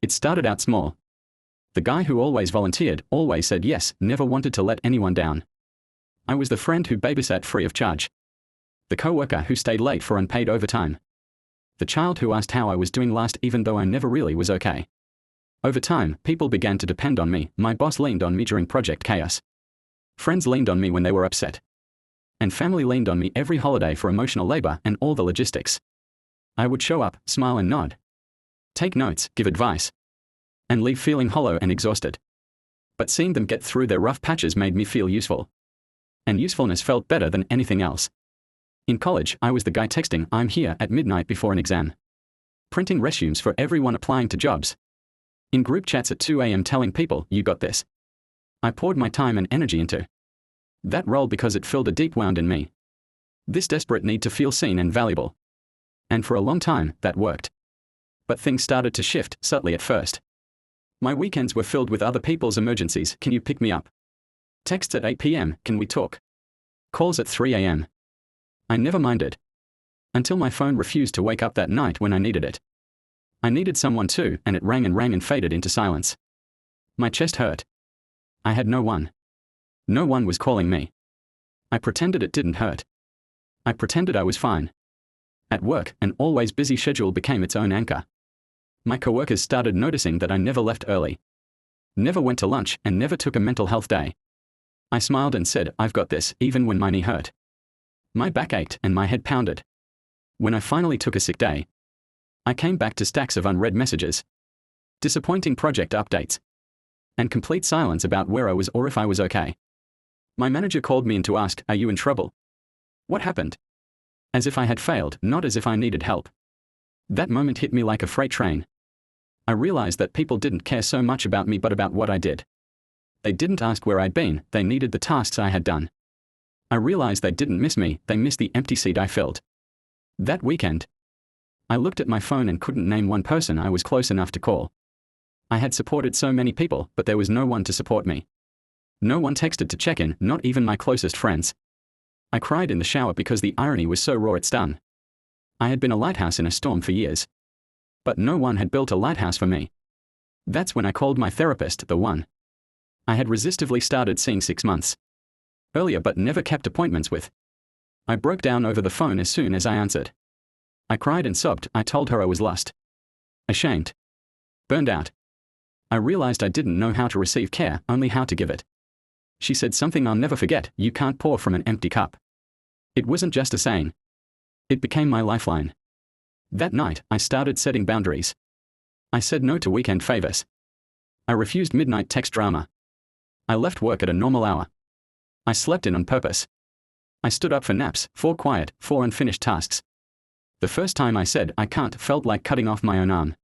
It started out small. The guy who always volunteered, always said yes, never wanted to let anyone down. I was the friend who babysat free of charge. The coworker who stayed late for unpaid overtime. The child who asked how I was doing last even though I never really was okay. Over time, people began to depend on me. My boss leaned on me during project chaos. Friends leaned on me when they were upset. And family leaned on me every holiday for emotional labor and all the logistics. I would show up, smile and nod. Take notes, give advice. And leave feeling hollow and exhausted. But seeing them get through their rough patches made me feel useful. And usefulness felt better than anything else. In college, I was the guy texting, "I'm here," at midnight before an exam. Printing resumes for everyone applying to jobs. In group chats at 2 a.m. telling people, "You got this." I poured my time and energy into that role because it filled a deep wound in me. This desperate need to feel seen and valuable. And for a long time, that worked. But things started to shift, subtly at first. My weekends were filled with other people's emergencies. "Can you pick me up?" Texts at 8 p.m, "Can we talk?" Calls at 3 a.m. I never minded. Until my phone refused to wake up that night when I needed it. I needed someone too, and it rang and faded into silence. My chest hurt. I had no one. No one was calling me. I pretended it didn't hurt. I pretended I was fine. At work, an always busy schedule became its own anchor. My coworkers started noticing that I never left early. Never went to lunch, and never took a mental health day. I smiled and said, "I've got this," even when my knee hurt. My back ached and my head pounded. When I finally took a sick day, I came back to stacks of unread messages, disappointing project updates, and complete silence about where I was or if I was okay. My manager called me in to ask, "Are you in trouble? What happened?" As if I had failed, not as if I needed help. That moment hit me like a freight train. I realized that people didn't care so much about me but about what I did. They didn't ask where I'd been, they needed the tasks I had done. I realized they didn't miss me, they missed the empty seat I filled. That weekend, I looked at my phone and couldn't name one person I was close enough to call. I had supported so many people, but there was no one to support me. No one texted to check in, not even my closest friends. I cried in the shower because the irony was so raw it stung. I had been a lighthouse in a storm for years. But no one had built a lighthouse for me. That's when I called my therapist, the one I had resistively started seeing 6 months earlier but never kept appointments with. I broke down over the phone as soon as I answered. I cried and sobbed. I told her I was lost, ashamed, burned out. I realized I didn't know how to receive care, only how to give it. She said something I'll never forget: "You can't pour from an empty cup." It wasn't just a saying. It became my lifeline. That night, I started setting boundaries. I said no to weekend favors. I refused midnight text drama. I left work at a normal hour. I slept in on purpose. I stood up for naps, for quiet, for unfinished tasks. The first time I said "I can't" felt like cutting off my own arm.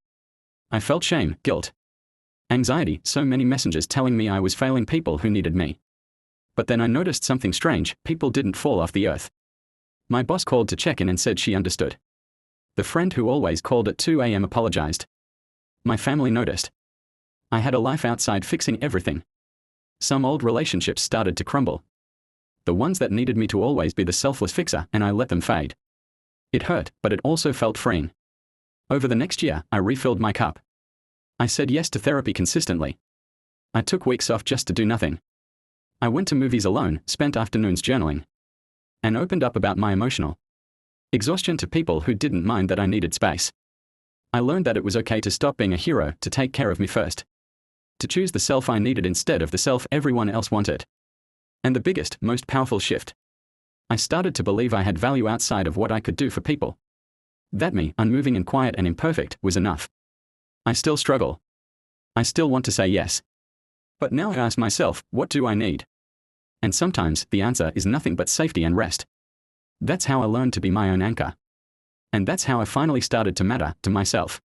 I felt shame, guilt, anxiety, so many messages telling me I was failing people who needed me. But then I noticed something strange: people didn't fall off the earth. My boss called to check in and said she understood. The friend who always called at 2 a.m. apologized. My family noticed. I had a life outside fixing everything. Some old relationships started to crumble. The ones that needed me to always be the selfless fixer, and I let them fade. It hurt, but it also felt freeing. Over the next year, I refilled my cup. I said yes to therapy consistently. I took weeks off just to do nothing. I went to movies alone, spent afternoons journaling, and opened up about my emotional exhaustion to people who didn't mind that I needed space. I learned that it was okay to stop being a hero, to take care of me first. To choose the self I needed instead of the self everyone else wanted. And the biggest, most powerful shift: I started to believe I had value outside of what I could do for people. That me, unmoving and quiet and imperfect, was enough. I still struggle. I still want to say yes. But now I ask myself, what do I need? And sometimes, the answer is nothing but safety and rest. That's how I learned to be my own anchor. And that's how I finally started to matter to myself.